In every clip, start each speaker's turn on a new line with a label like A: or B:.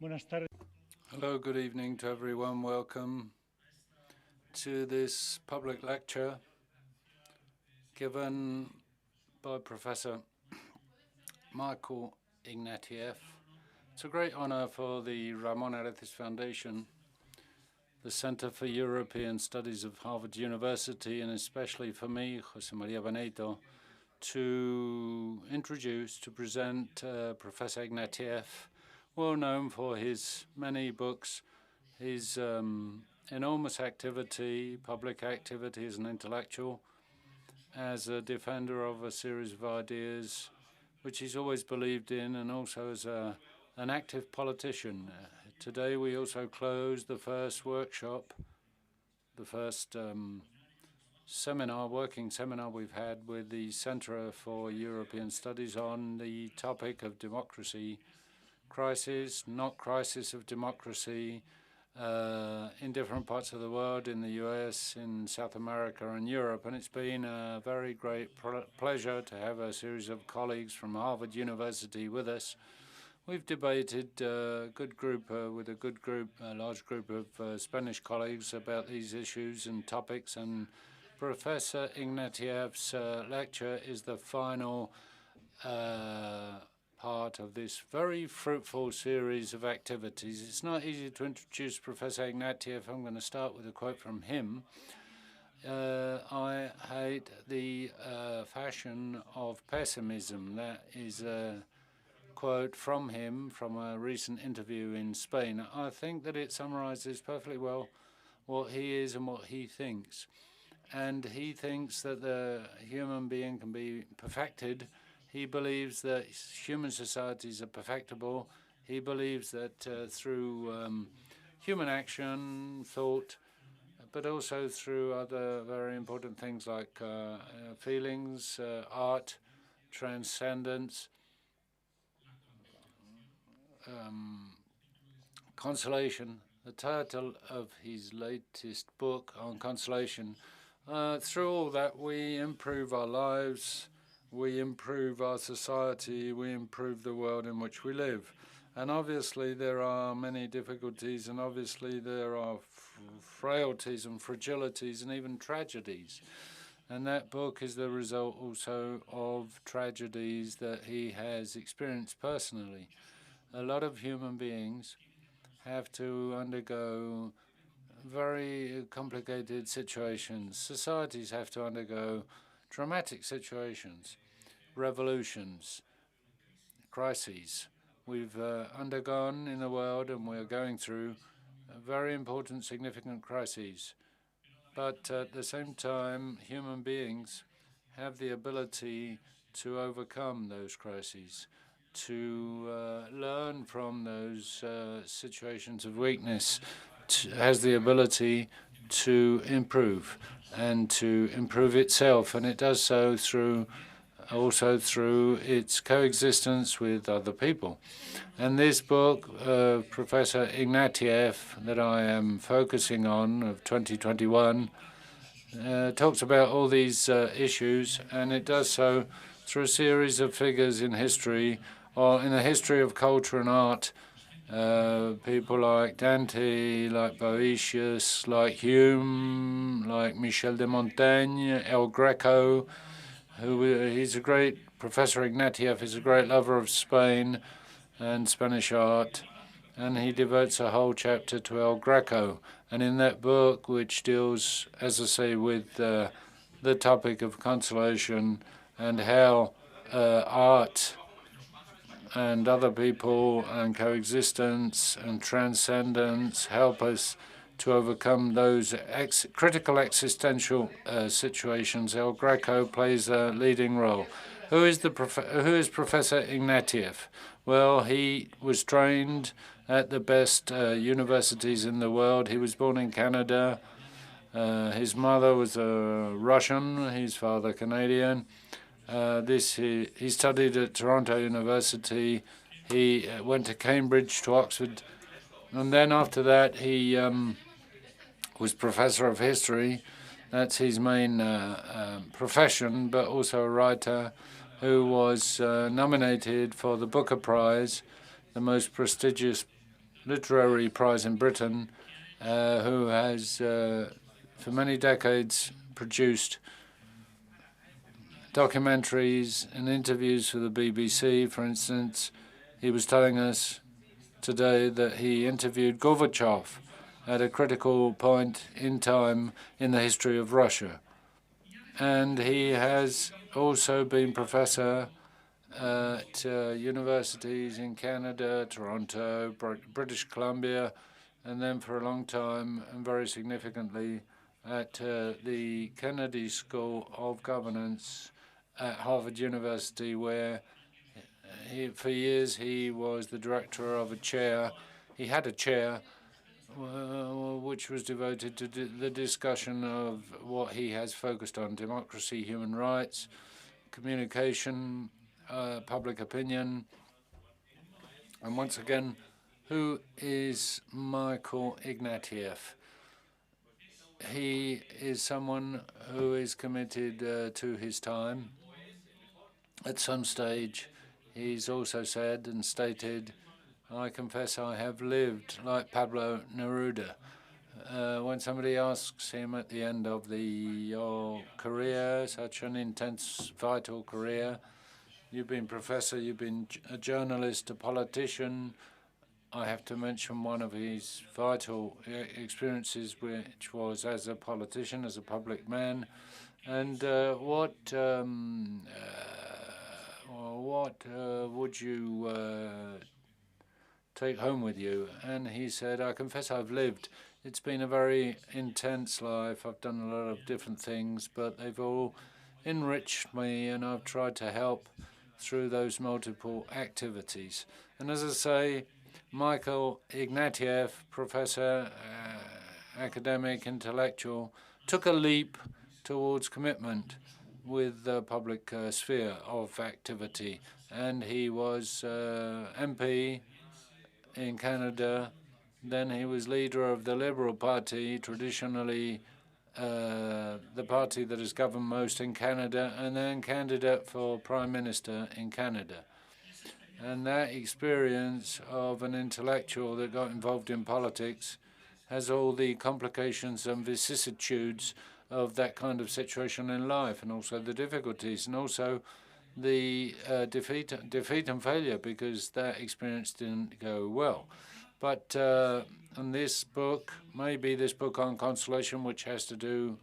A: Buenas tardes.
B: Hello, good evening to everyone. Welcome to this public lecture given by Professor Michael Ignatieff. It's a great honor for the Ramón Areces Foundation, the Center for European Studies of Harvard University, and especially for me, José María Benito, to present Professor Ignatieff, well known for his many books, his enormous activity, public activity as an intellectual, as a defender of a series of ideas which he's always believed in, and also as an active politician. Today we also closed the first workshop, the first working seminar we've had with the Center for European Studies on the topic of democracy, crisis, not crisis of democracy, in different parts of the world, in the US, in South America and Europe. And it's been a very great pleasure to have a series of colleagues from Harvard University with us. We've debated with a large group of Spanish colleagues about these issues and topics. And Professor Ignatieff's lecture is the final part of this very fruitful series of activities. It's not easy to introduce Professor Ignatieff. I'm going to start with a quote from him. I hate the fashion of pessimism. That is a quote from him from a recent interview in Spain. I think that it summarizes perfectly well what he is and what he thinks. And he thinks that the human being can be perfected. He believes that human societies are perfectible. He believes that through human action, thought, but also through other very important things like feelings, art, transcendence, consolation. The title of his latest book on consolation. Through all that, we improve our lives, we improve our society, we improve the world in which we live. And obviously there are many difficulties, and obviously there are frailties and fragilities and even tragedies. And that book is the result also of tragedies that he has experienced personally. A lot of human beings have to undergo very complicated situations. Societies have to undergo dramatic situations, revolutions, crises. We've undergone in the world, and we're going through very important, significant crises. But at the same time, human beings have the ability to overcome those crises, to learn from those situations of weakness, has the ability to improve and to improve itself, and it does so also through its coexistence with other people. And this book, Professor Ignatieff, that I am focusing on, of 2021, talks about all these issues, and it does so through a series of figures in history, or in the history of culture and art, people like Dante, like Boetius, like Hume, like Michel de Montaigne, El Greco, he's a great, Professor Ignatieff is a great lover of Spain and Spanish art, and he devotes a whole chapter to El Greco. And in that book, which deals, as I say, with the topic of consolation and how art and other people and coexistence and transcendence help us to overcome those critical existential situations, El Greco plays a leading role. Who is Professor Ignatieff? Well, he was trained at the best universities in the world. He was born in Canada. His mother was Russian, his father Canadian. He studied at Toronto University. He went to Cambridge, to Oxford, and then after that he was professor of history. That's his main profession, but also a writer who was nominated for the Booker Prize, the most prestigious literary prize in Britain, who has, for many decades, produced documentaries and interviews for the BBC. For instance, he was telling us today that he interviewed Gorbachev at a critical point in time in the history of Russia. And he has also been professor at universities in Canada, Toronto, British Columbia, and then for a long time, and very significantly, at the Kennedy School of Governance at Harvard University, where for years he was the director of a chair. He had a chair which was devoted to the discussion of what he has focused on: democracy, human rights, communication, public opinion. And once again, who is Michael Ignatieff? He is someone who is committed to his time. At some stage, he's also said and stated, "I confess I have lived like Pablo Neruda." When somebody asks him at the end of your career, such an intense, vital career, you've been professor, you've been a journalist, a politician. I have to mention one of his vital experiences, which was as a politician, as a public man. And what would you take home with you? And he said, "I confess I've lived. It's been a very intense life. I've done a lot of different things, but they've all enriched me, and I've tried to help through those multiple activities." And as I say, Michael Ignatieff, professor, academic, intellectual, took a leap towards commitment with the public sphere of activity. And he was MP in Canada. Then he was leader of the Liberal Party, traditionally the party that has governed most in Canada, and then candidate for Prime Minister in Canada. And that experience of an intellectual that got involved in politics has all the complications and vicissitudes of that kind of situation in life, and also the difficulties, and also the defeat and failure, because that experience didn't go well. But in this book, maybe this book on consolation, which has to do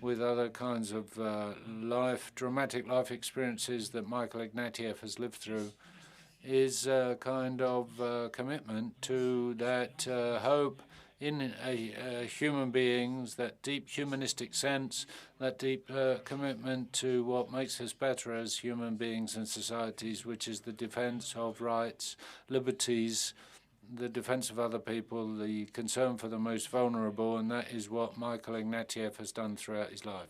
B: with other kinds of dramatic life experiences that Michael Ignatieff has lived through, is a kind of commitment to that hope in human beings, that deep humanistic sense, that deep commitment to what makes us better as human beings and societies, which is the defense of rights, liberties, the defense of other people, the concern for the most vulnerable, and that is what Michael Ignatieff has done throughout his life.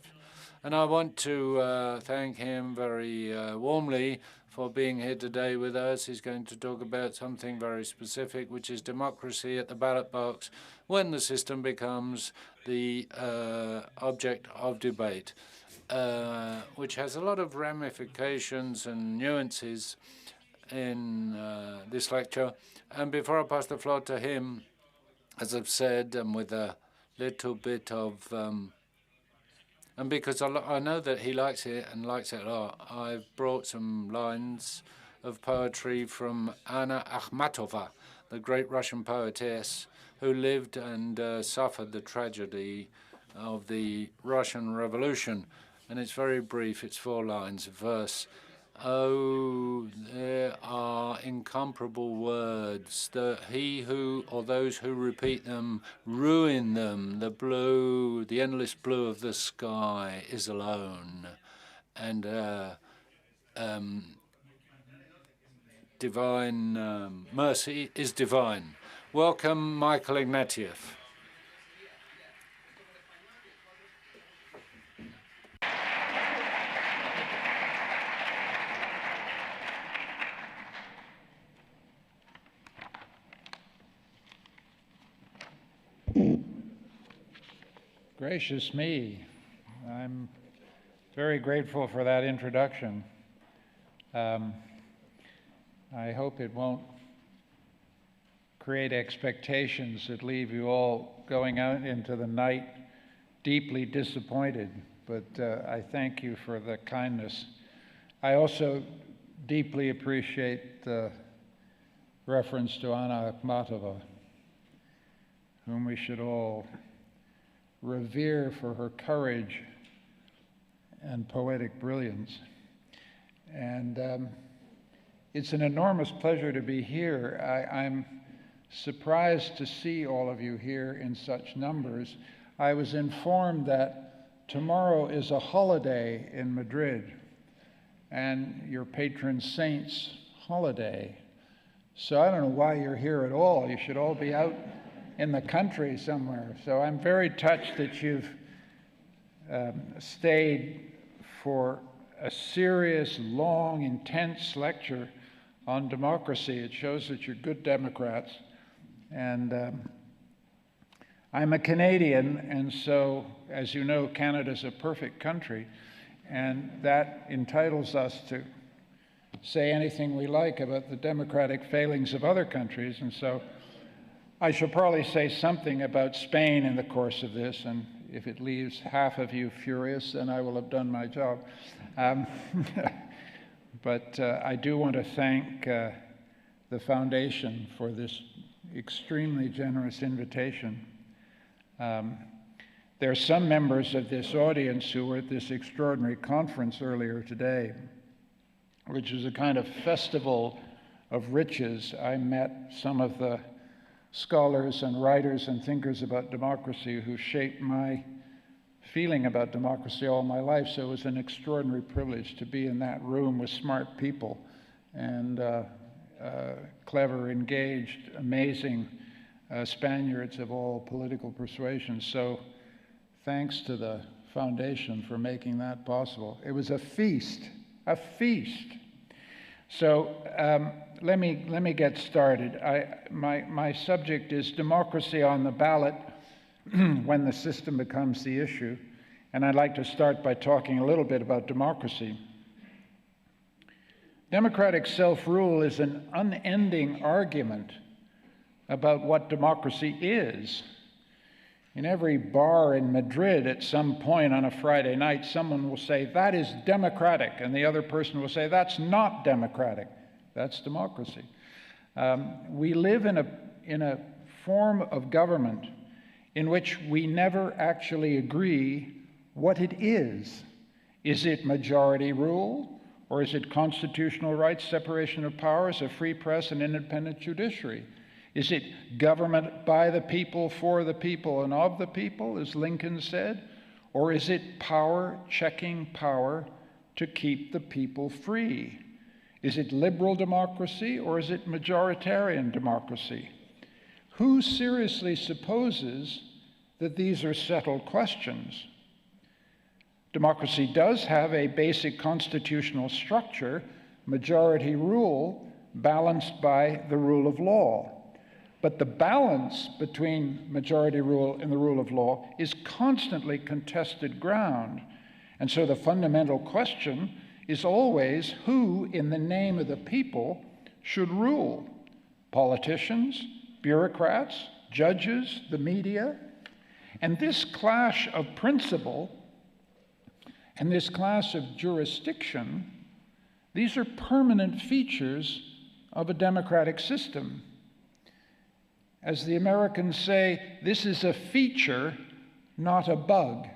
B: And I want to thank him very warmly for being here today with us. He's going to talk about something very specific, which is democracy at the ballot box when the system becomes the object of debate, which has a lot of ramifications and nuances in this lecture. And before I pass the floor to him, as I've said, and with a little bit of and because I know that he likes it and likes it a lot, I've brought some lines of poetry from Anna Akhmatova, the great Russian poetess who lived and suffered the tragedy of the Russian Revolution. And it's very brief. It's 4 lines, a verse. "Oh, there are incomparable words that he who, or those who repeat them, ruin them. The blue, the endless blue of the sky is alone. And divine mercy is divine." Welcome, Michael Ignatieff.
A: Gracious me, I'm very grateful for that introduction. I hope it won't create expectations that leave you all going out into the night deeply disappointed. But I thank you for the kindness. I also deeply appreciate the reference to Anna Akhmatova, whom we should all revere for her courage and poetic brilliance. And it's an enormous pleasure to be here. I'm surprised to see all of you here in such numbers. I was informed that tomorrow is a holiday in Madrid, and your patron saint's holiday. So I don't know why you're here at all. You should all be out in the country somewhere. So I'm very touched that you've stayed for a serious, long, intense lecture on democracy. It shows that you're good Democrats. And I'm a Canadian, and so, as you know, Canada's a perfect country, and that entitles us to say anything we like about the democratic failings of other countries. And so I shall probably say something about Spain in the course of this, and if it leaves half of you furious, then I will have done my job. But I do want to thank the Foundation for this extremely generous invitation. There are some members of this audience who were at this extraordinary conference earlier today, which is a kind of festival of riches. I met some of the scholars and writers and thinkers about democracy who shaped my feeling about democracy all my life, so it was an extraordinary privilege to be in that room with smart people and clever, engaged, amazing Spaniards of all political persuasions. So thanks to the Foundation for making that possible. It was a feast, a feast. So let me get started. My subject is democracy on the ballot when the system becomes the issue. And I'd like to start by talking a little bit about democracy. Democratic self-rule is an unending argument about what democracy is. In every bar in Madrid, at some point on a Friday night, someone will say, "That is democratic," and the other person will say, "That's not democratic." That's democracy. We live in a form of government in which we never actually agree what it is. Is it majority rule, or is it constitutional rights, separation of powers, a free press, and independent judiciary? Is it government by the people, for the people, and of the people, as Lincoln said? Or is it power checking power to keep the people free? Is it liberal democracy, or is it majoritarian democracy? Who seriously supposes that these are settled questions? Democracy does have a basic constitutional structure, majority rule, balanced by the rule of law. But the balance between majority rule and the rule of law is constantly contested ground. And so the fundamental question is always who, in the name of the people, should rule? Politicians, bureaucrats, judges, the media? And this clash of principle and this clash of jurisdiction, these are permanent features of a democratic system. As the Americans say, this is a feature, not a bug.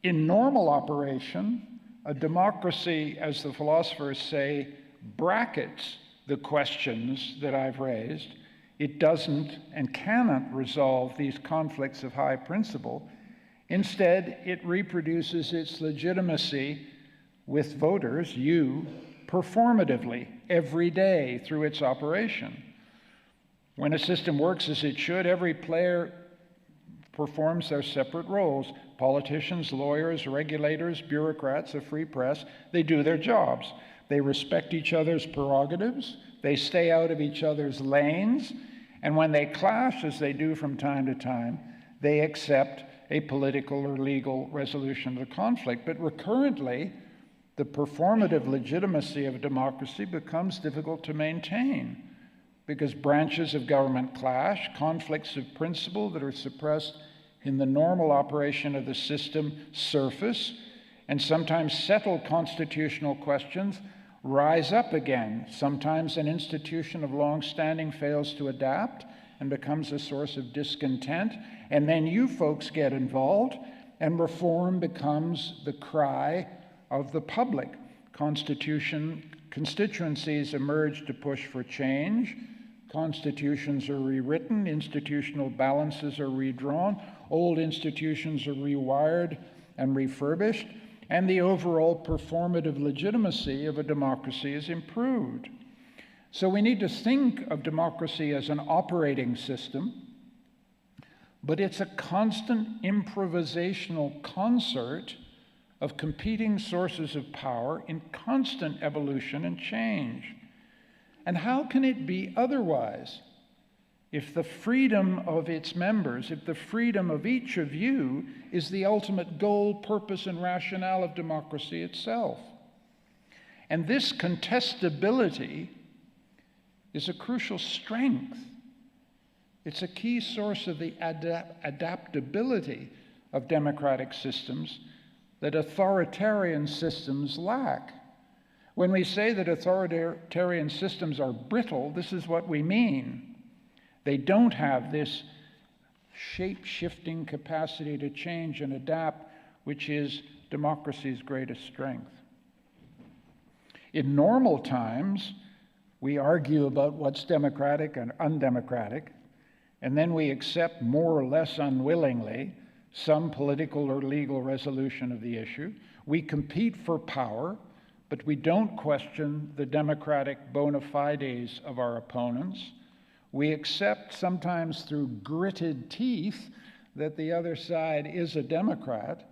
A: In normal operation, a democracy, as the philosophers say, brackets the questions that I've raised. It doesn't and cannot resolve these conflicts of high principle. Instead, it reproduces its legitimacy with voters, you, performatively, every day through its operation. When a system works as it should, every player performs their separate roles. Politicians, lawyers, regulators, bureaucrats, a free press, they do their jobs. They respect each other's prerogatives. They stay out of each other's lanes. And when they clash, as they do from time to time, they accept a political or legal resolution of the conflict. But recurrently, the performative legitimacy of democracy becomes difficult to maintain because branches of government clash, conflicts of principle that are suppressed in the normal operation of the system surface, and sometimes settled constitutional questions rise up again. Sometimes an institution of long-standing fails to adapt and becomes a source of discontent, and then you folks get involved, and reform becomes the cry of the public. Constituencies emerge to push for change. Constitutions are rewritten, institutional balances are redrawn, old institutions are rewired and refurbished, and the overall performative legitimacy of a democracy is improved. So we need to think of democracy as an operating system, but it's a constant improvisational concert of competing sources of power in constant evolution and change. And how can it be otherwise if the freedom of its members, if the freedom of each of you is the ultimate goal, purpose, and rationale of democracy itself? And this contestability is a crucial strength. It's a key source of the adaptability of democratic systems that authoritarian systems lack. When we say that authoritarian systems are brittle, this is what we mean. They don't have this shape-shifting capacity to change and adapt, which is democracy's greatest strength. In normal times, we argue about what's democratic and undemocratic, and then we accept more or less unwillingly some political or legal resolution of the issue. We compete for power, but we don't question the democratic bona fides of our opponents. We accept, sometimes through gritted teeth, that the other side is a Democrat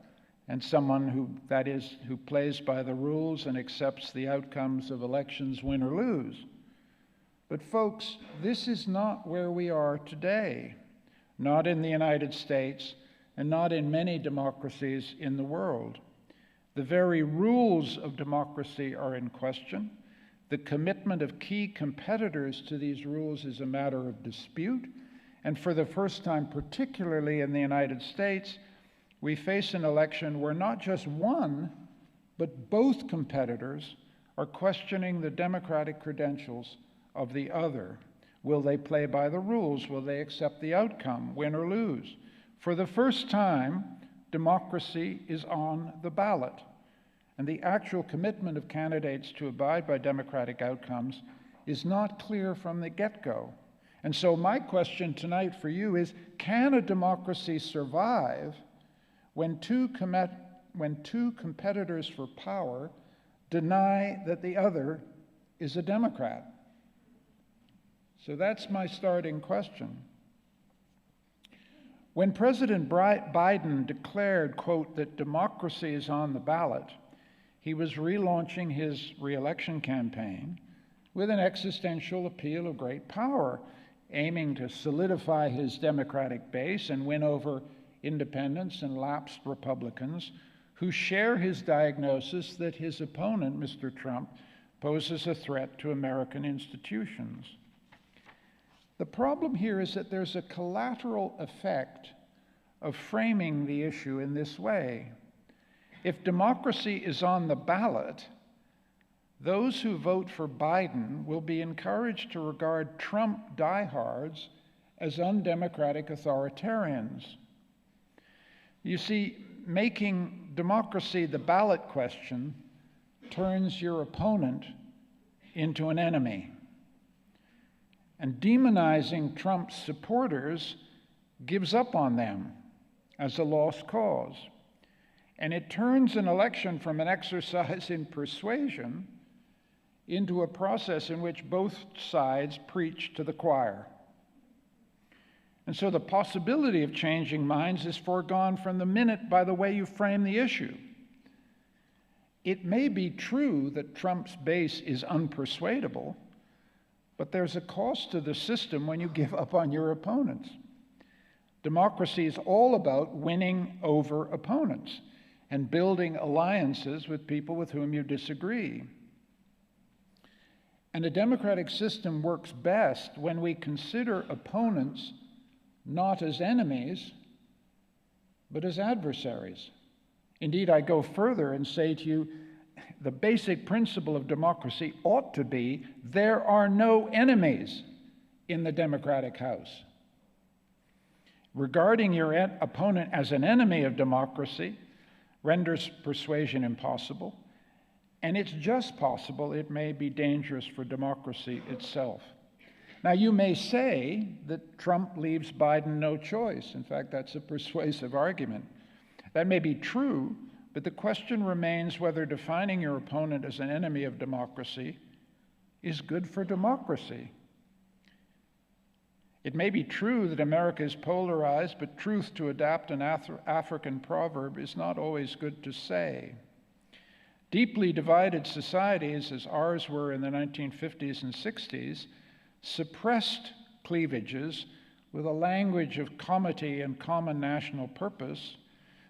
A: and someone who plays by the rules and accepts the outcomes of elections, win or lose. But folks, this is not where we are today, not in the United States and not in many democracies in the world. The very rules of democracy are in question. The commitment of key competitors to these rules is a matter of dispute. And for the first time, particularly in the United States, we face an election where not just one, but both competitors are questioning the democratic credentials of the other. Will they play by the rules? Will they accept the outcome, win or lose? For the first time, democracy is on the ballot, and the actual commitment of candidates to abide by democratic outcomes is not clear from the get-go. And so my question tonight for you is, can a democracy survive when two competitors for power deny that the other is a Democrat? So that's my starting question. When President Biden declared, quote, that democracy is on the ballot, he was relaunching his re-election campaign with an existential appeal of great power, aiming to solidify his Democratic base and win over independents and lapsed Republicans who share his diagnosis that his opponent, Mr. Trump, poses a threat to American institutions. The problem here is that there's a collateral effect of framing the issue in this way. If democracy is on the ballot, those who vote for Biden will be encouraged to regard Trump diehards as undemocratic authoritarians. You see, making democracy the ballot question turns your opponent into an enemy. And demonizing Trump's supporters gives up on them as a lost cause. And it turns an election from an exercise in persuasion into a process in which both sides preach to the choir. And so the possibility of changing minds is foregone from the minute by the way you frame the issue. It may be true that Trump's base is unpersuadable, but there's a cost to the system when you give up on your opponents. Democracy is all about winning over opponents and building alliances with people with whom you disagree. And a democratic system works best when we consider opponents not as enemies, but as adversaries. Indeed, I go further and say to you, the basic principle of democracy ought to be there are no enemies in the democratic house. Regarding your opponent as an enemy of democracy renders persuasion impossible, and it's just possible it may be dangerous for democracy itself. Now, you may say that Trump leaves Biden no choice. In fact, that's a persuasive argument. That may be true, but the question remains whether defining your opponent as an enemy of democracy is good for democracy. It may be true that America is polarized, but truth, to adapt an African proverb, is not always good to say. Deeply divided societies, as ours were in the 1950s and 60s, suppressed cleavages with a language of comity and common national purpose.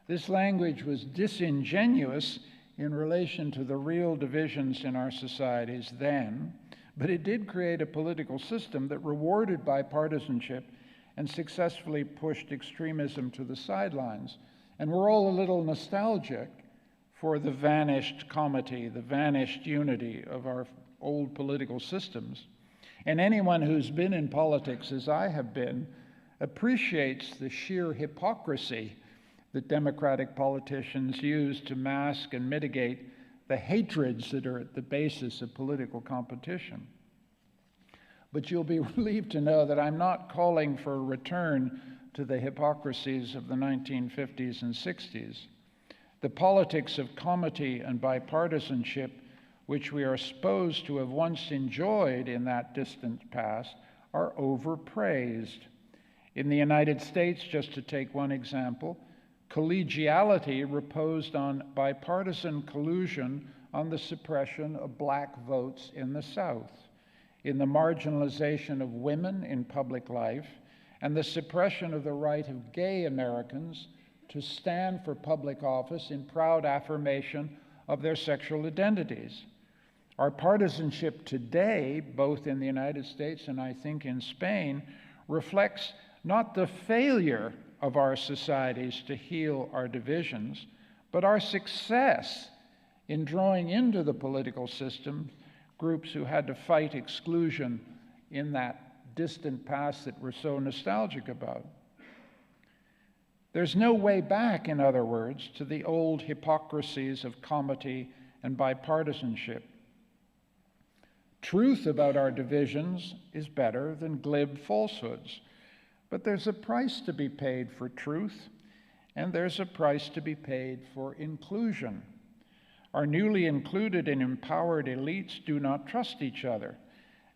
A: This language was disingenuous in relation to the real divisions in our societies then, but it did create a political system that rewarded bipartisanship and successfully pushed extremism to the sidelines. And we're all a little nostalgic for the vanished comity, the vanished unity of our old political systems. And anyone who's been in politics, as I have been, appreciates the sheer hypocrisy that democratic politicians use to mask and mitigate the hatreds that are at the basis of political competition. But you'll be relieved to know that I'm not calling for a return to the hypocrisies of the 1950s and 60s. The politics of comity and bipartisanship, which we are supposed to have once enjoyed in that distant past, are overpraised. In the United States, just to take one example, collegiality reposed on bipartisan collusion on the suppression of black votes in the South, in the marginalization of women in public life, and the suppression of the right of gay Americans to stand for public office in proud affirmation of their sexual identities. Our partisanship today, both in the United States and I think in Spain, reflects not the failure of our societies to heal our divisions, but our success in drawing into the political system groups who had to fight exclusion in that distant past that we're so nostalgic about. There's no way back, in other words, to the old hypocrisies of comity and bipartisanship. Truth about our divisions is better than glib falsehoods, but there's a price to be paid for truth, and there's a price to be paid for inclusion. Our newly included and empowered elites do not trust each other,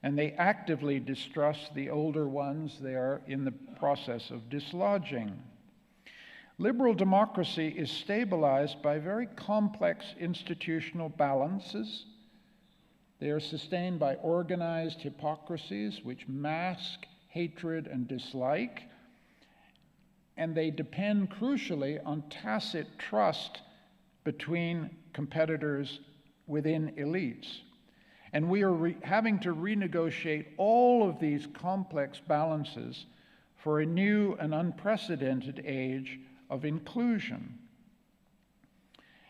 A: and they actively distrust the older ones they are in the process of dislodging. Liberal democracy is stabilized by very complex institutional balances. They are sustained by organized hypocrisies which mask hatred and dislike, and they depend crucially on tacit trust between competitors within elites. And we are having to renegotiate all of these complex balances for a new and unprecedented age of inclusion.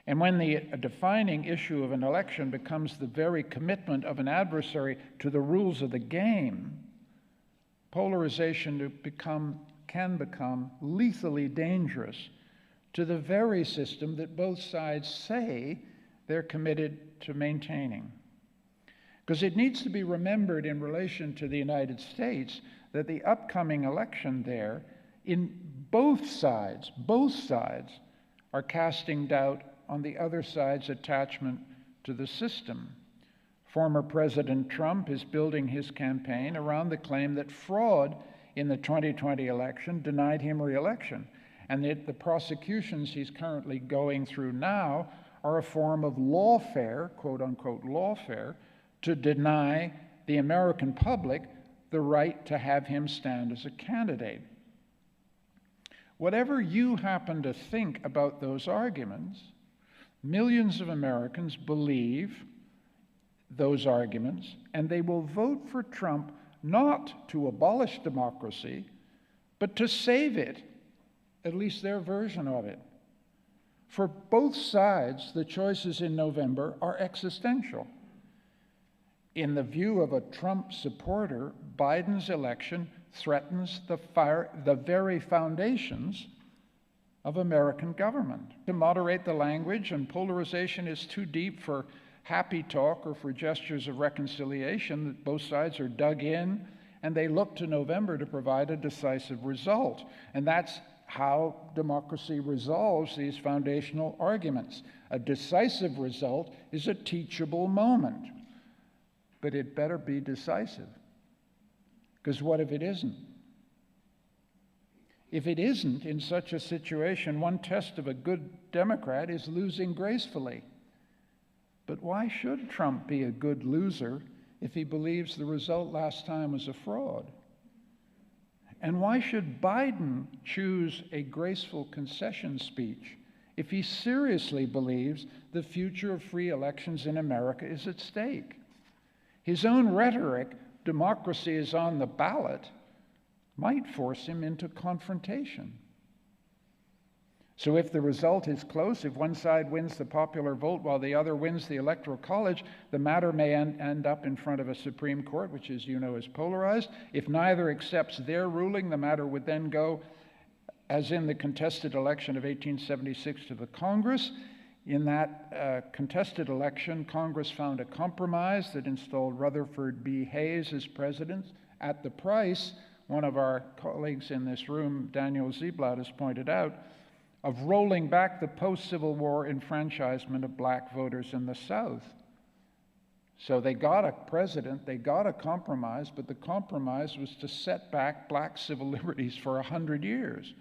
A: And when the defining issue of an election becomes the very commitment of an adversary to the rules of the game, polarization can become lethally dangerous to the very system that both sides say they're committed to maintaining. Because it needs to be remembered in relation to the United States that the upcoming election there, in both sides are casting doubt on the other side's attachment to the system. Former President Trump is building his campaign around the claim that fraud in the 2020 election denied him re-election, and that the prosecutions he's currently going through now are a form of lawfare, quote-unquote lawfare, to deny the American public the right to have him stand as a candidate. Whatever you happen to think about those arguments, millions of Americans believe those arguments, and they will vote for Trump not to abolish democracy, but to save it, at least their version of it. For both sides, the choices in November are existential. In the view of a Trump supporter, Biden's election threatens the very foundations of American government. To moderate the language, and polarization is too deep for happy talk or for gestures of reconciliation, that both sides are dug in and they look to November to provide a decisive result. And that's how democracy resolves these foundational arguments. A decisive result is a teachable moment, but it better be decisive. Because what if it isn't? If it isn't, in such a situation, one test of a good Democrat is losing gracefully. But why should Trump be a good loser if he believes the result last time was a fraud? And why should Biden choose a graceful concession speech if he seriously believes the future of free elections in America is at stake? His own rhetoric, democracy is on the ballot, might force him into confrontation. So if the result is close, if one side wins the popular vote while the other wins the Electoral College, the matter may end up in front of a Supreme Court, which, as you know, is polarized. If neither accepts their ruling, the matter would then go, as in the contested election of 1876, to the Congress. In that contested election, Congress found a compromise that installed Rutherford B. Hayes as president at the price, one of our colleagues in this room, Daniel Ziblatt, has pointed out, of rolling back the post-Civil War enfranchisement of black voters in the South. So they got a president, they got a compromise, but the compromise was to set back black civil liberties for 100 years.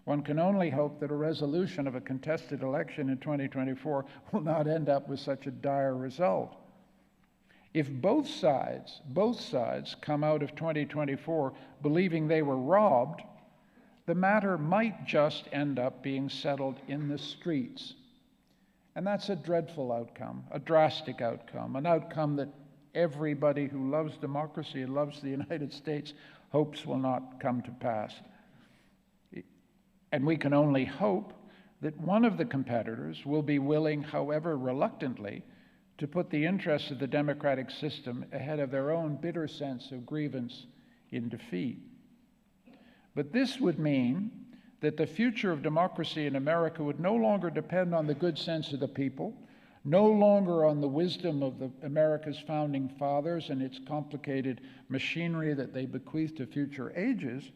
A: One can only hope that a resolution of a contested election in 2024 will not end up with such a dire result. If both sides come out of 2024 believing they were robbed, the matter might just end up being settled in the streets. And that's a dreadful outcome, a drastic outcome, an outcome that everybody who loves democracy and loves the United States hopes will not come to pass. And we can only hope that one of the competitors will be willing, however reluctantly, to put the interests of the democratic system ahead of their own bitter sense of grievance in defeat. But this would mean that the future of democracy in America would no longer depend on the good sense of the people, no longer on the wisdom of America's founding fathers and its complicated machinery that they bequeathed to future ages.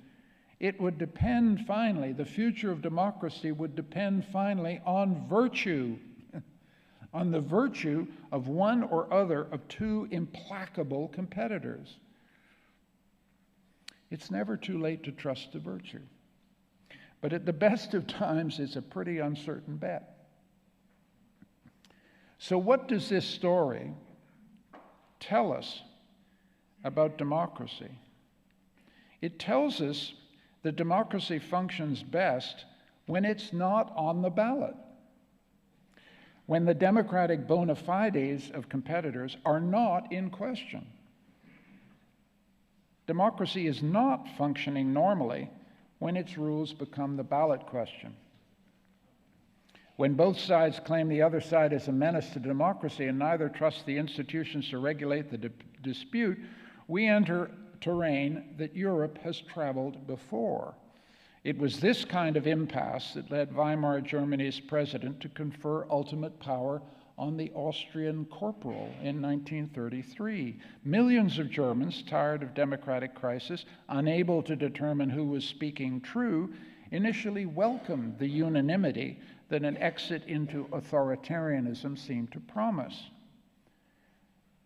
A: It would depend finally, the future of democracy would depend finally on virtue, on the virtue of one or other of two implacable competitors. It's never too late to trust the virtue. But at the best of times, it's a pretty uncertain bet. So what does this story tell us about democracy? It tells us that democracy functions best when it's not on the ballot, when the democratic bona fides of competitors are not in question. Democracy is not functioning normally when its rules become the ballot question. When both sides claim the other side is a menace to democracy and neither trusts the institutions to regulate the dispute, we enter terrain that Europe has traveled before. It was this kind of impasse that led Weimar Germany's president to confer ultimate power on the Austrian corporal in 1933. Millions of Germans, tired of democratic crisis, unable to determine who was speaking true, initially welcomed the unanimity that an exit into authoritarianism seemed to promise.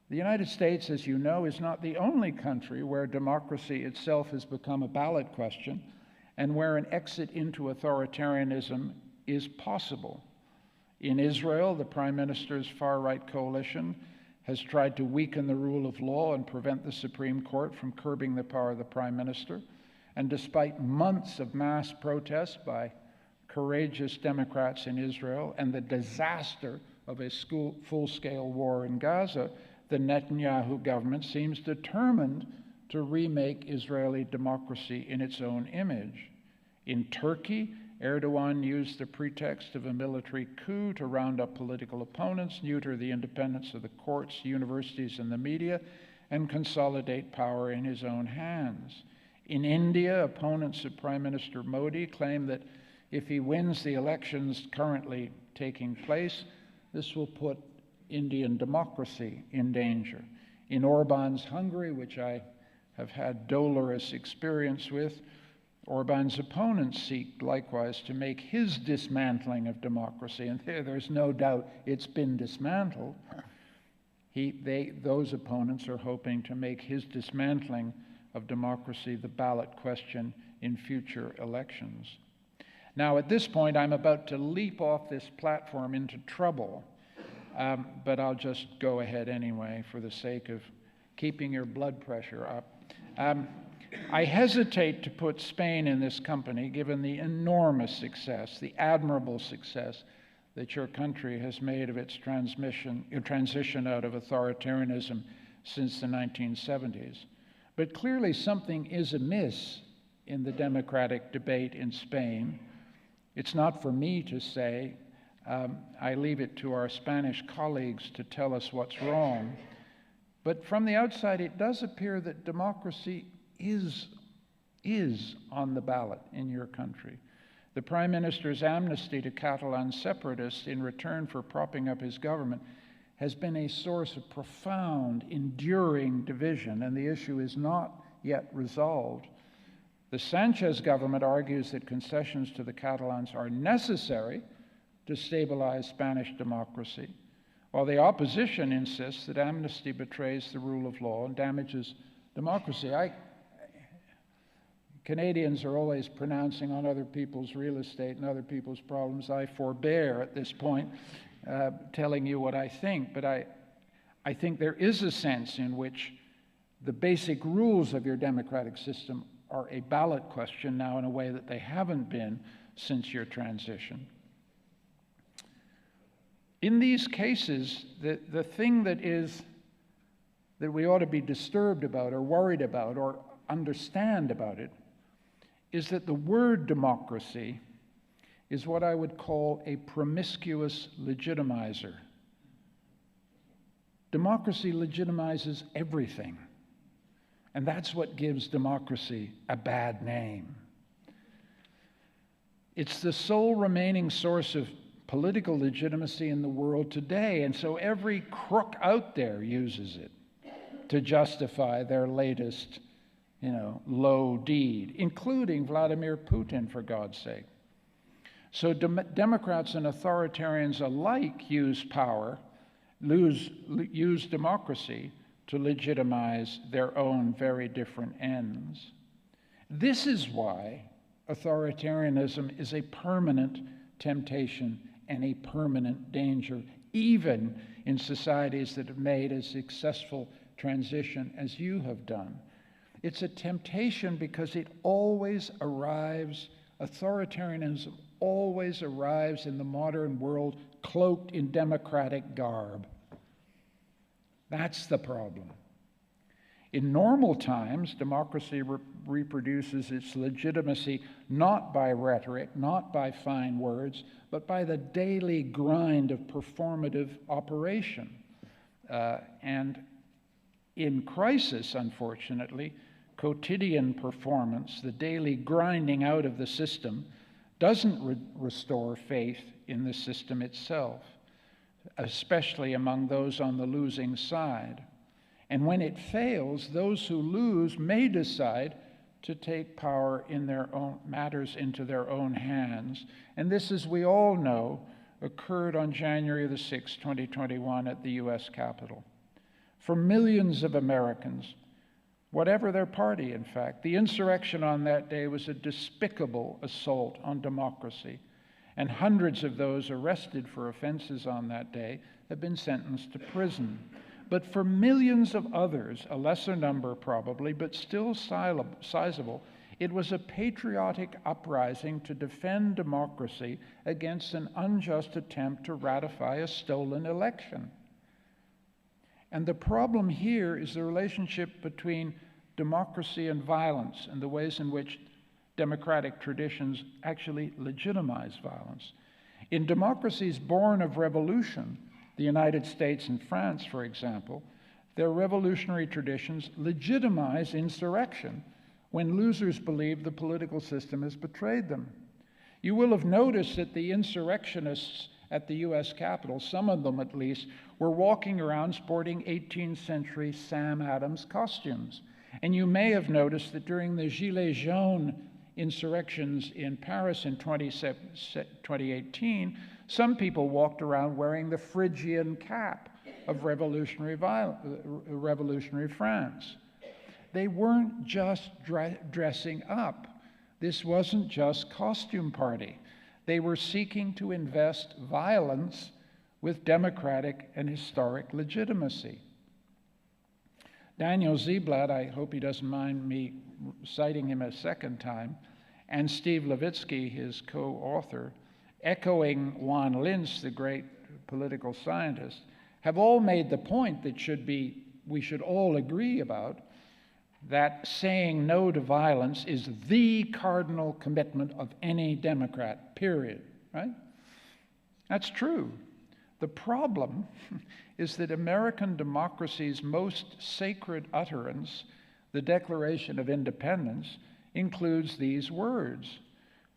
A: The United States, as you know, is not the only country where democracy itself has become a ballot question and where an exit into authoritarianism is possible. In Israel, the Prime Minister's far-right coalition has tried to weaken the rule of law and prevent the Supreme Court from curbing the power of the Prime Minister. And despite months of mass protests by courageous Democrats in Israel and the disaster of a full-scale war in Gaza, the Netanyahu government seems determined to remake Israeli democracy in its own image. In Turkey, Erdogan used the pretext of a military coup to round up political opponents, neuter the independence of the courts, universities, and the media, and consolidate power in his own hands. In India, opponents of Prime Minister Modi claim that if he wins the elections currently taking place, this will put Indian democracy in danger. In Orbán's Hungary, which I have had dolorous experience with, Orbán's opponents seek likewise to make his dismantling of democracy, and there's no doubt it's been dismantled. Those opponents are hoping to make his dismantling of democracy the ballot question in future elections. Now, at this point, I'm about to leap off this platform into trouble, but I'll just go ahead anyway for the sake of keeping your blood pressure up. I hesitate to put Spain in this company, given the enormous success, the admirable success that your country has made of its transition out of authoritarianism since the 1970s. But clearly something is amiss in the democratic debate in Spain. It's not for me to say. I leave it to our Spanish colleagues to tell us what's wrong. But from the outside, it does appear that democracy is on the ballot in your country. The Prime Minister's amnesty to Catalan separatists in return for propping up his government has been a source of profound, enduring division, and the issue is not yet resolved. The Sanchez government argues that concessions to the Catalans are necessary to stabilize Spanish democracy, while the opposition insists that amnesty betrays the rule of law and damages democracy. Canadians are always pronouncing on other people's real estate and other people's problems. I forbear at this point telling you what I think, but I think there is a sense in which the basic rules of your democratic system are a ballot question now in a way that they haven't been since your transition. In these cases, the thing that we ought to be disturbed about or worried about or understand about it is that the word democracy is what I would call a promiscuous legitimizer. Democracy legitimizes everything, and that's what gives democracy a bad name. It's the sole remaining source of political legitimacy in the world today, and so every crook out there uses it to justify their latest low deed, including Vladimir Putin, for God's sake. So Democrats and authoritarians alike use democracy to legitimize their own very different ends. This is why authoritarianism is a permanent temptation and a permanent danger, even in societies that have made a successful transition as you have done. It's a temptation because it always arrives, authoritarianism always arrives in the modern world cloaked in democratic garb. That's the problem. In normal times, democracy reproduces its legitimacy not by rhetoric, not by fine words, but by the daily grind of performative operation. And in crisis, unfortunately, quotidian performance, the daily grinding out of the system, doesn't restore faith in the system itself, especially among those on the losing side. And when it fails, those who lose may decide to take power in their own matters into their own hands. And this, as we all know, occurred on January the 6th, 2021 at the US Capitol. For millions of Americans, whatever their party, in fact, the insurrection on that day was a despicable assault on democracy, and hundreds of those arrested for offenses on that day have been sentenced to prison. But for millions of others, a lesser number probably, but still sizable, it was a patriotic uprising to defend democracy against an unjust attempt to ratify a stolen election. And the problem here is the relationship between democracy and violence and the ways in which democratic traditions actually legitimize violence. In democracies born of revolution, the United States and France, for example, their revolutionary traditions legitimize insurrection when losers believe the political system has betrayed them. You will have noticed that the insurrectionists at the US Capitol, some of them at least, were walking around sporting 18th century Sam Adams costumes. And you may have noticed that during the Gilets jaunes insurrections in Paris in 2018, some people walked around wearing the Phrygian cap of revolutionary France. They weren't just dressing up. This wasn't just costume party. They were seeking to invest violence with democratic and historic legitimacy. Daniel Ziblatt, I hope he doesn't mind me citing him a second time, and Steve Levitsky, his co-author, echoing Juan Linz, the great political scientist, have all made the point that we should all agree about, that saying no to violence is the cardinal commitment of any Democrat, period, right? That's true. The problem is that American democracy's most sacred utterance, the Declaration of Independence, includes these words,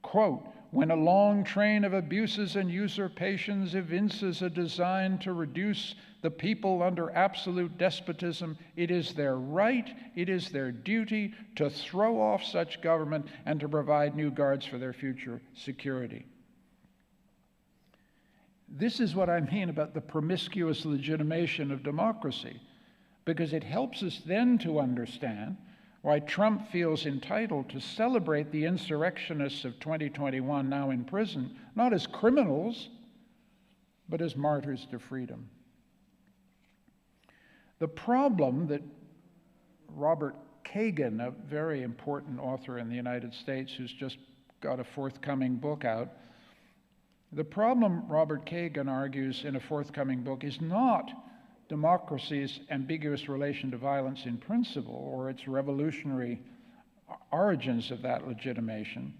A: quote, "When a long train of abuses and usurpations evinces a design to reduce the people under absolute despotism, it is their right, it is their duty to throw off such government and to provide new guards for their future security." This is what I mean about the promiscuous legitimation of democracy, because it helps us then to understand why Trump feels entitled to celebrate the insurrectionists of 2021 now in prison, not as criminals, but as martyrs to freedom. The problem that Robert Kagan, a very important author in the United States who's just got a forthcoming book out, the problem Robert Kagan argues in a forthcoming book is not democracy's ambiguous relation to violence in principle or its revolutionary origins of that legitimation,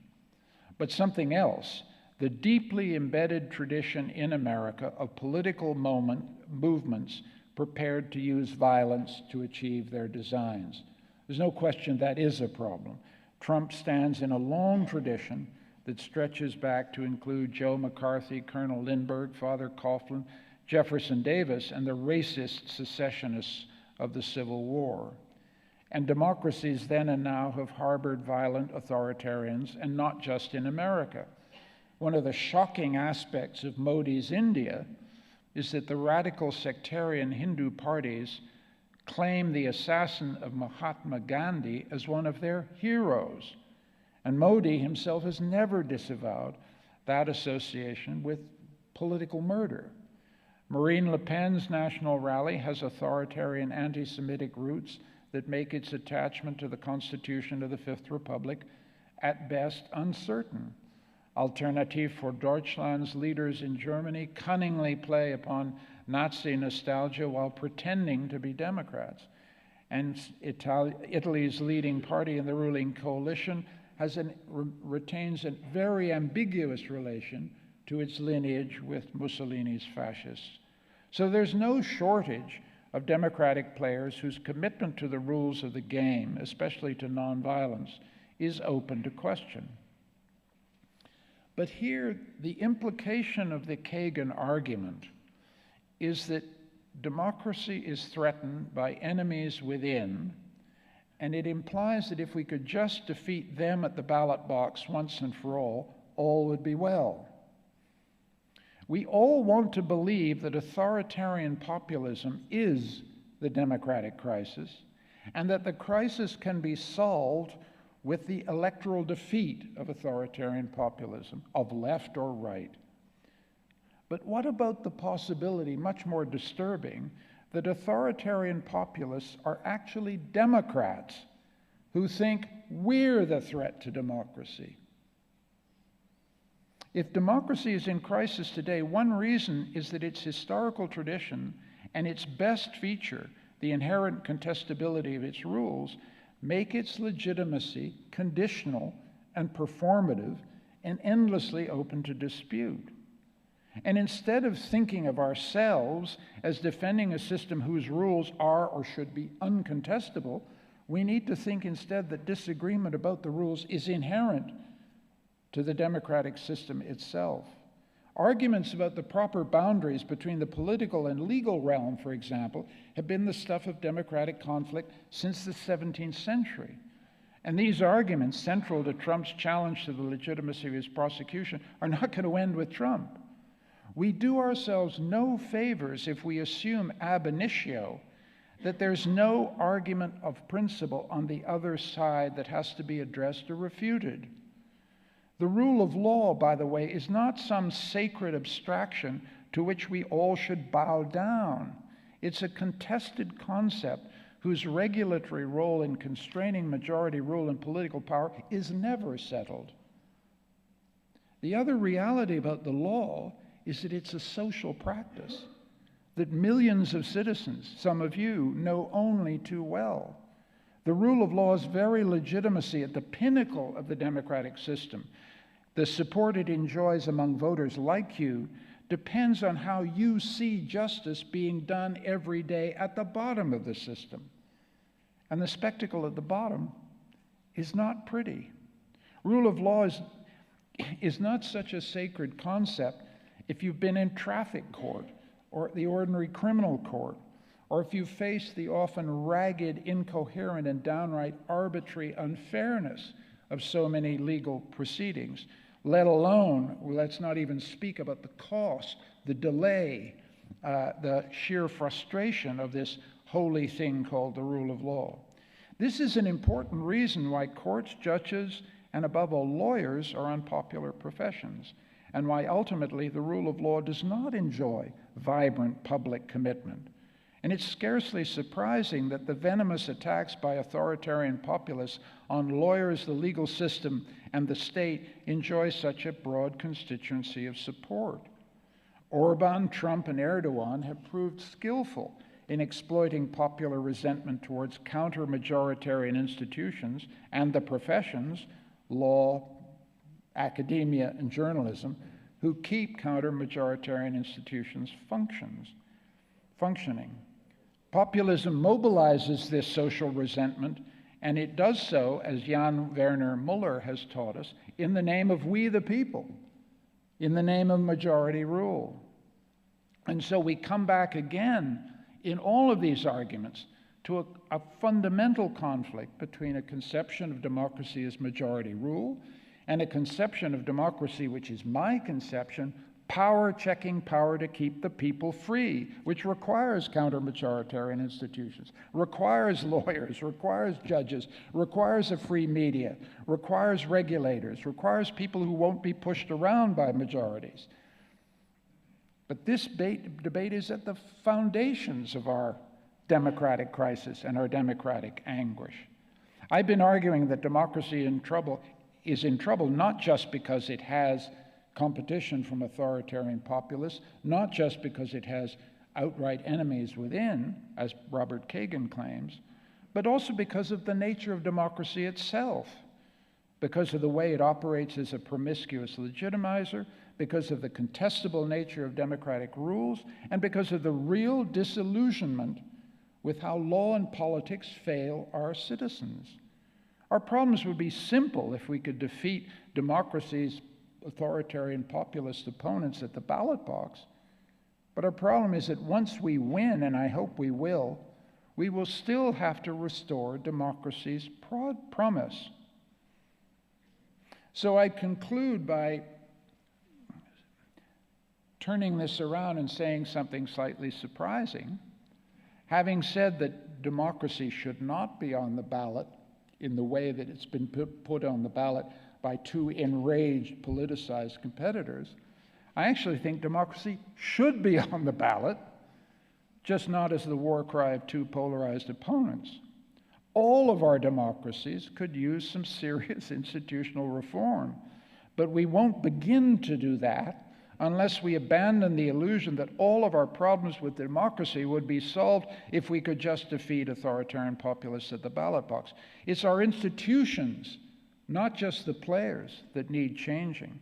A: but something else, the deeply embedded tradition in America of political movements prepared to use violence to achieve their designs. There's no question that is a problem. Trump stands in a long tradition that stretches back to include Joe McCarthy, Colonel Lindbergh, Father Coughlin, Jefferson Davis, and the racist secessionists of the Civil War. And democracies then and now have harbored violent authoritarians, and not just in America. One of the shocking aspects of Modi's India is that the radical sectarian Hindu parties claim the assassin of Mahatma Gandhi as one of their heroes. And Modi himself has never disavowed that association with political murder. Marine Le Pen's national rally has authoritarian anti-Semitic roots that make its attachment to the Constitution of the Fifth Republic at best uncertain. Alternative for Deutschland's leaders in Germany cunningly play upon Nazi nostalgia while pretending to be Democrats. And Italy's leading party in the ruling coalition retains a very ambiguous relation to its lineage with Mussolini's fascists. So there's no shortage of democratic players whose commitment to the rules of the game, especially to nonviolence, is open to question. But here, the implication of the Kagan argument is that democracy is threatened by enemies within, and it implies that if we could just defeat them at the ballot box once and for all would be well. We all want to believe that authoritarian populism is the democratic crisis, and that the crisis can be solved with the electoral defeat of authoritarian populism, of left or right. But what about the possibility, much more disturbing, that authoritarian populists are actually Democrats who think we're the threat to democracy? If democracy is in crisis today, one reason is that its historical tradition and its best feature, the inherent contestability of its rules, make its legitimacy conditional and performative and endlessly open to dispute. And instead of thinking of ourselves as defending a system whose rules are or should be uncontestable, we need to think instead that disagreement about the rules is inherent to the democratic system itself. Arguments about the proper boundaries between the political and legal realm, for example, have been the stuff of democratic conflict since the 17th century. And these arguments, central to Trump's challenge to the legitimacy of his prosecution, are not going to end with Trump. We do ourselves no favors if we assume ab initio that there's no argument of principle on the other side that has to be addressed or refuted. The rule of law, by the way, is not some sacred abstraction to which we all should bow down. It's a contested concept whose regulatory role in constraining majority rule and political power is never settled. The other reality about the law is that it's a social practice that millions of citizens, some of you, know only too well. The rule of law's very legitimacy at the pinnacle of the democratic system, the support it enjoys among voters like you, depends on how you see justice being done every day at the bottom of the system. And the spectacle at the bottom is not pretty. Rule of law is not such a sacred concept if you've been in traffic court or the ordinary criminal court, or if you face the often ragged, incoherent, and downright arbitrary unfairness of so many legal proceedings, let alone, let's not even speak about the cost, the delay, the sheer frustration of this holy thing called the rule of law. This is an important reason why courts, judges, and above all lawyers are unpopular professions, and why ultimately the rule of law does not enjoy vibrant public commitment. And it's scarcely surprising that the venomous attacks by authoritarian populists on lawyers, the legal system, and the state enjoy such a broad constituency of support. Orbán, Trump, and Erdogan have proved skillful in exploiting popular resentment towards counter-majoritarian institutions and the professions, law, academia, and journalism, who keep counter-majoritarian institutions functioning. Populism mobilizes this social resentment, and it does so, as Jan Werner Müller has taught us, in the name of we the people, in the name of majority rule. And so we come back again in all of these arguments to a fundamental conflict between a conception of democracy as majority rule and a conception of democracy, which is my conception, power checking power to keep the people free, which requires counter-majoritarian institutions, requires lawyers, requires judges, requires a free media, requires regulators, requires people who won't be pushed around by majorities. But this debate is at the foundations of our democratic crisis and our democratic anguish. I've been arguing that democracy is in trouble not just because it has competition from authoritarian populists, not just because it has outright enemies within, as Robert Kagan claims, but also because of the nature of democracy itself, because of the way it operates as a promiscuous legitimizer, because of the contestable nature of democratic rules, and because of the real disillusionment with how law and politics fail our citizens. Our problems would be simple if we could defeat democracy's authoritarian populist opponents at the ballot box. But our problem is that once we win, and I hope we will still have to restore democracy's promise. So I conclude by turning this around and saying something slightly surprising. Having said that democracy should not be on the ballot in the way that it's been put on the ballot by two enraged, politicized competitors, I actually think democracy should be on the ballot, just not as the war cry of two polarized opponents. All of our democracies could use some serious institutional reform, but we won't begin to do that unless we abandon the illusion that all of our problems with democracy would be solved if we could just defeat authoritarian populists at the ballot box. It's our institutions, not just the players, that need changing.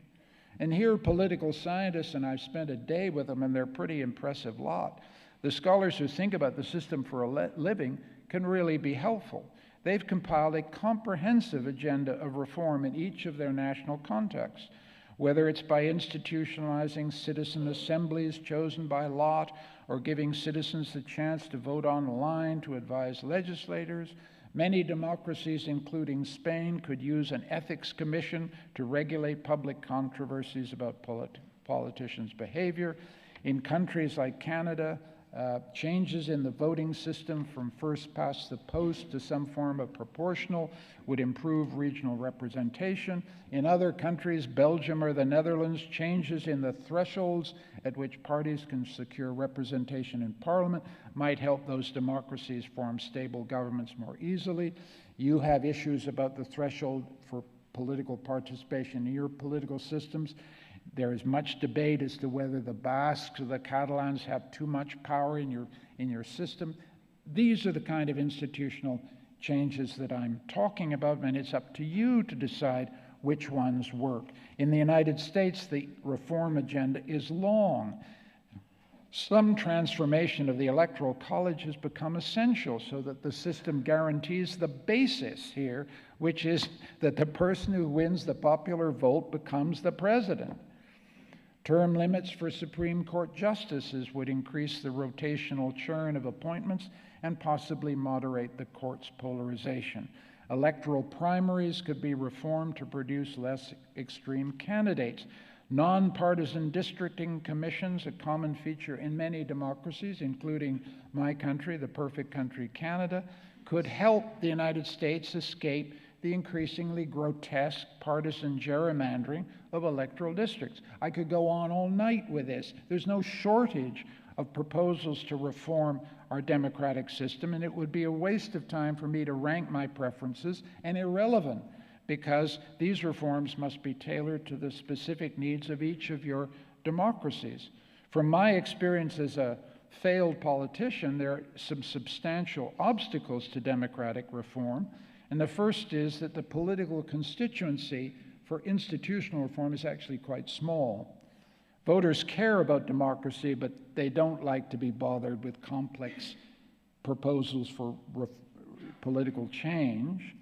A: And here political scientists, and I've spent a day with them, and they're a pretty impressive lot, the scholars who think about the system for a living can really be helpful. They've compiled a comprehensive agenda of reform in each of their national contexts, whether it's by institutionalizing citizen assemblies chosen by lot, or giving citizens the chance to vote online to advise legislators. Many democracies, including Spain, could use an ethics commission to regulate public controversies about politicians' behavior. In countries like Canada, changes in the voting system from first past the post to some form of proportional would improve regional representation. In other countries, Belgium or the Netherlands, changes in the thresholds at which parties can secure representation in parliament might help those democracies form stable governments more easily. You have issues about the threshold for political participation in your political systems. There is much debate as to whether the Basques or the Catalans have too much power in your system. These are the kind of institutional changes that I'm talking about, and it's up to you to decide which ones work. In the United States, the reform agenda is long. Some transformation of the Electoral College has become essential so that the system guarantees the basis here, which is that the person who wins the popular vote becomes the president. Term limits for Supreme Court justices would increase the rotational churn of appointments and possibly moderate the court's polarization. Electoral primaries could be reformed to produce less extreme candidates. Nonpartisan districting commissions, a common feature in many democracies, including my country, the perfect country, Canada, could help the United States escape the increasingly grotesque partisan gerrymandering of electoral districts. I could go on all night with this. There's no shortage of proposals to reform our democratic system, and it would be a waste of time for me to rank my preferences and irrelevant, because these reforms must be tailored to the specific needs of each of your democracies. From my experience as a failed politician, there are some substantial obstacles to democratic reform. And the first is that the political constituency for institutional reform is actually quite small. Voters care about democracy, but they don't like to be bothered with complex proposals for political change.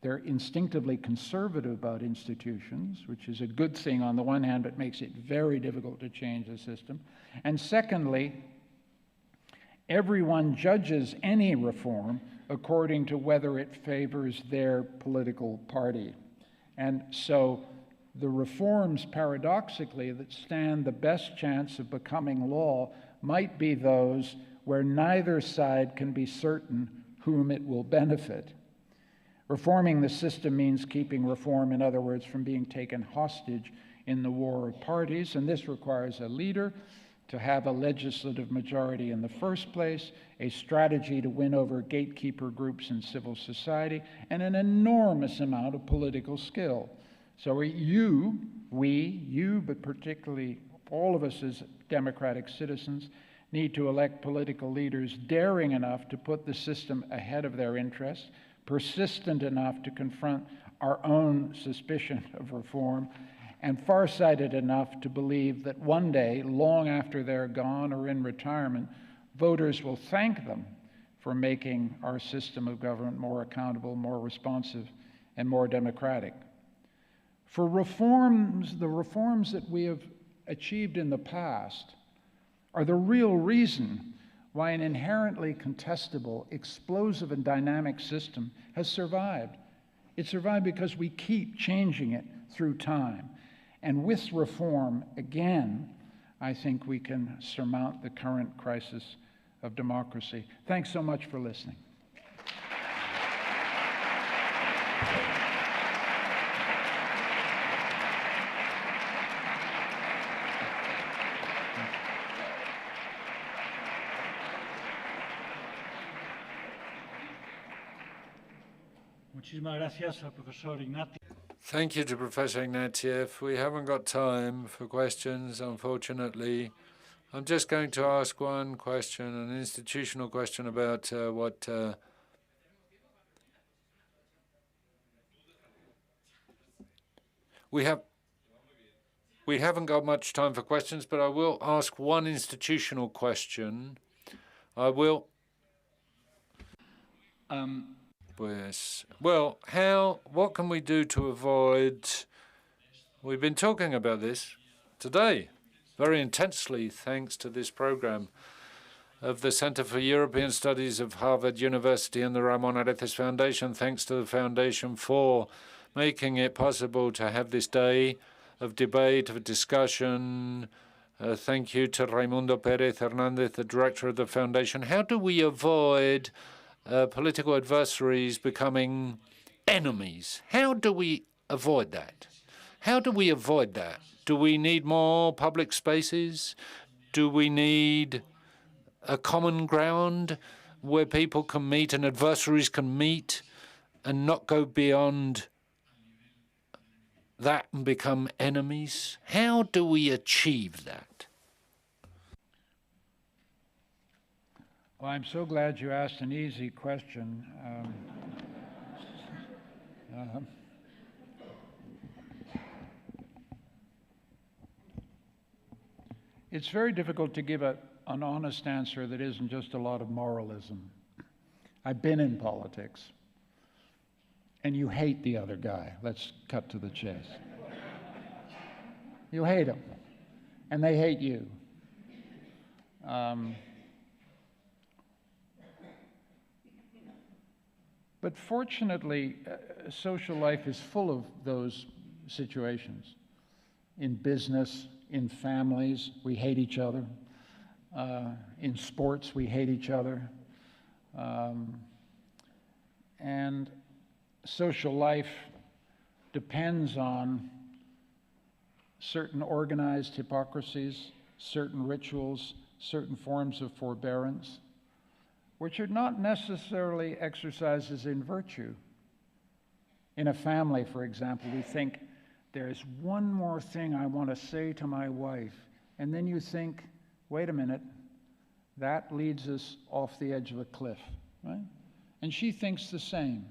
A: They're instinctively conservative about institutions, which is a good thing on the one hand, but makes it very difficult to change the system. And secondly, everyone judges any reform according to whether it favors their political party. And so the reforms, paradoxically, that stand the best chance of becoming law might be those where neither side can be certain whom it will benefit. Reforming the system means keeping reform, in other words, from being taken hostage in the war of parties, and this requires a leader to have a legislative majority in the first place, a strategy to win over gatekeeper groups in civil society, and an enormous amount of political skill. So you, but particularly all of us as democratic citizens, need to elect political leaders daring enough to put the system ahead of their interests, persistent enough to confront our own suspicion of reform, and farsighted enough to believe that one day, long after they're gone or in retirement, voters will thank them for making our system of government more accountable, more responsive, and more democratic. For reforms, the reforms that we have achieved in the past are the real reason why an inherently contestable, explosive, and dynamic system has survived. It survived because we keep changing it through time. And with reform, again, I think we can surmount the current crisis of democracy. Thanks so much for listening.
C: Muchísimas gracias al profesor Ignatieff.
B: Thank you to Professor Ignatieff. We haven't got time for questions, unfortunately. I'm just going to ask one question, an institutional question about what we haven't got much time for questions, but I will ask one institutional question. I will. Yes. Well, what can we do to avoid? We've been talking about this today very intensely, thanks to this program of the Center for European Studies of Harvard University and the Ramón Areces Foundation, thanks to the Foundation for making it possible to have this day of debate, of discussion. Thank you to Raimundo Pérez Hernández, the director of the Foundation. How do we avoid political adversaries becoming enemies? How do we avoid that? How do we avoid that? Do we need more public spaces? Do we need a common ground where people can meet and adversaries can meet and not go beyond that and become enemies? How do we achieve that?
A: Well, I'm so glad you asked an easy question. It's very difficult to give an honest answer that isn't just a lot of moralism. I've been in politics, and you hate the other guy. Let's cut to the chase. You hate them, and they hate you. But fortunately, social life is full of those situations. In business, in families, we hate each other. In sports, we hate each other. And social life depends on certain organized hypocrisies, certain rituals, certain forms of forbearance, which are not necessarily exercises in virtue. In a family, for example, we think, there's one more thing I want to say to my wife. And then you think, wait a minute, that leads us off the edge of a cliff, right? And she thinks the same.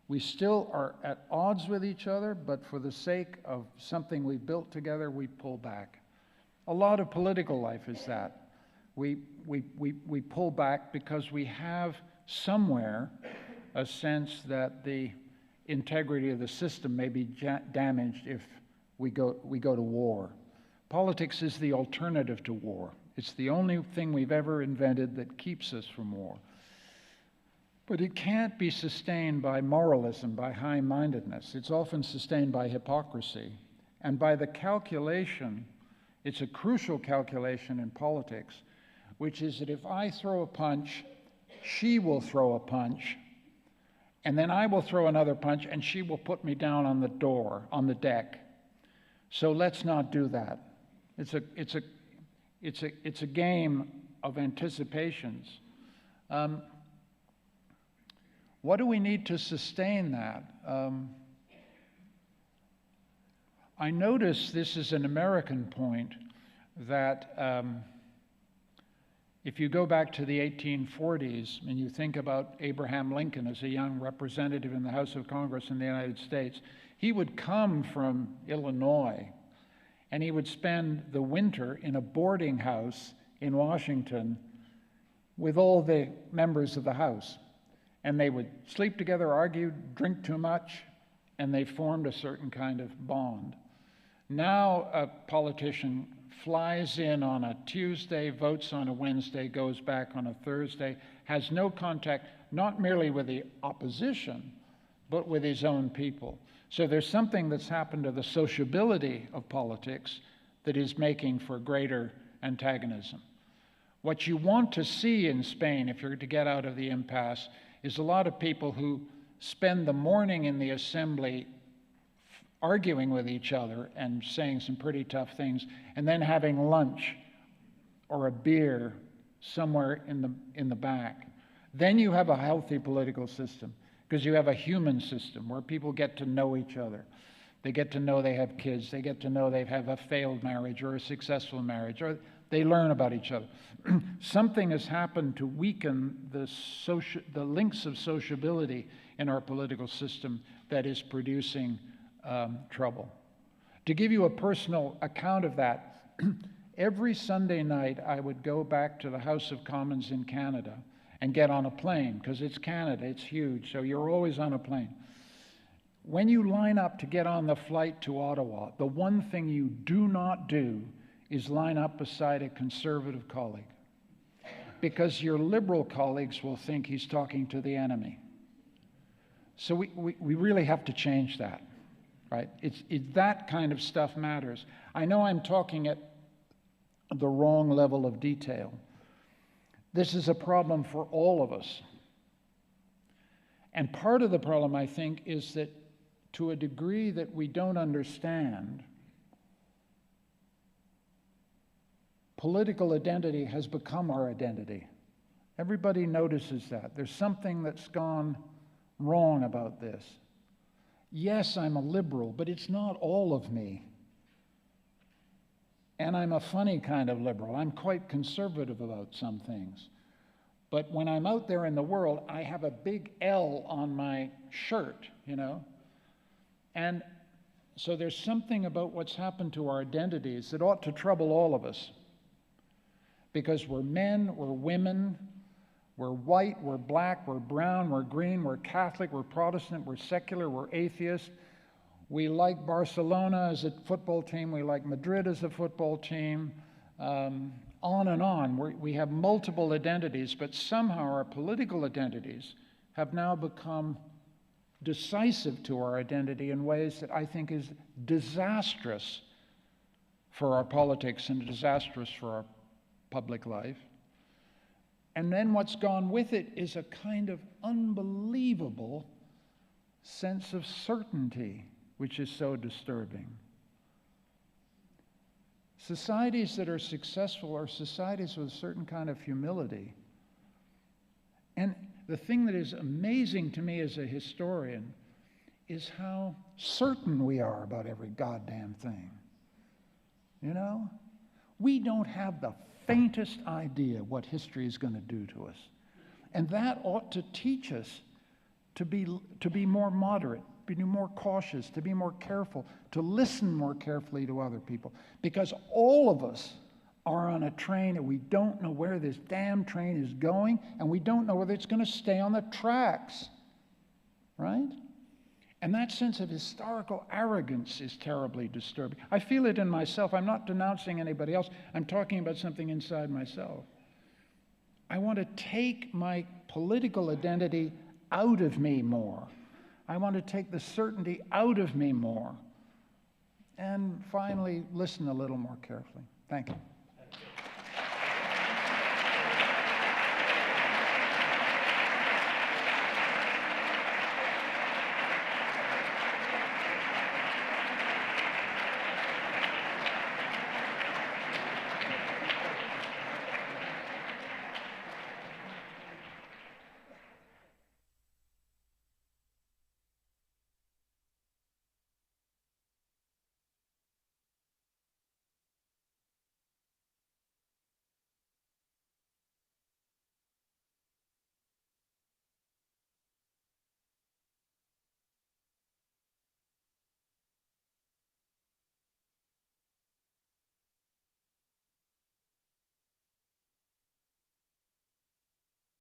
A: We still are at odds with each other, but for the sake of something we built together, we pull back. A lot of political life is that. We pull back because we have somewhere a sense that the integrity of the system may be damaged if we go to war. Politics is the alternative to war. It's the only thing we've ever invented that keeps us from war. But it can't be sustained by moralism, by high-mindedness. It's often sustained by hypocrisy and by the calculation. It's a crucial calculation in politics, which is that if I throw a punch, she will throw a punch, and then I will throw another punch, and she will put me down on the door, on the deck. So let's not do that. It's a game of anticipations. What do we need to sustain that? I notice this is an American point that if you go back to the 1840s and you think about Abraham Lincoln as a young representative in the House of Congress in the United States, he would come from Illinois and he would spend the winter in a boarding house in Washington with all the members of the House. And they would sleep together, argue, drink too much, and they formed a certain kind of bond. Now a politician flies in on a Tuesday, votes on a Wednesday, goes back on a Thursday, has no contact, not merely with the opposition, but with his own people. So there's something that's happened to the sociability of politics that is making for greater antagonism. What you want to see in Spain, if you're to get out of the impasse, is a lot of people who spend the morning in the assembly arguing with each other and saying some pretty tough things, and then having lunch or a beer somewhere in the back. Then you have a healthy political system. because you have a human system where people get to know each other. They get to know they have kids. They get to know they have a failed marriage or a successful marriage, or they learn about each other. Something has happened to weaken the links of sociability in our political system that is producing trouble. To give you a personal account of that, every Sunday night I would go back to the House of Commons in Canada and get on a plane, because it's Canada, it's huge, so you're always on a plane. When you line up to get on the flight to Ottawa, the one thing you do not do is line up beside a conservative colleague, because your liberal colleagues will think he's talking to the enemy. So we really have to change that, right? It's that kind of stuff matters. I know I'm talking at the wrong level of detail. This is a problem for all of us. And part of the problem, I think, is that to a degree that we don't understand, political identity has become our identity. Everybody notices that. There's something that's gone wrong about this. Yes, I'm a liberal, but it's not all of me. And I'm a funny kind of liberal. I'm quite conservative about some things. But when I'm out there in the world, I have a big L on my shirt, you know? And so there's something about what's happened to our identities that ought to trouble all of us. Because we're men, we're women, we're white, we're black, we're brown, we're green, we're Catholic, we're Protestant, we're secular, we're atheist. We like Barcelona as a football team, we like Madrid as a football team, on and on. We have multiple identities, but somehow our political identities have now become decisive to our identity in ways that I think is disastrous for our politics and disastrous for our public life. And then what's gone with it is a kind of unbelievable sense of certainty, which is so disturbing. Societies that are successful are societies with a certain kind of humility. And the thing that is amazing to me as a historian is how certain we are about every goddamn thing. You know? We don't have the faintest idea what history is going to do to us. And that ought to teach us to be more moderate, be more cautious, to be more careful, to listen more carefully to other people. Because all of us are on a train and we don't know where this damn train is going, and we don't know whether it's going to stay on the tracks, right? And that sense of historical arrogance is terribly disturbing. I feel it in myself. I'm not denouncing anybody else. I'm talking about something inside myself. I want to take my political identity out of me more. I want to take the certainty out of me more. And finally, listen a little more carefully. Thank you.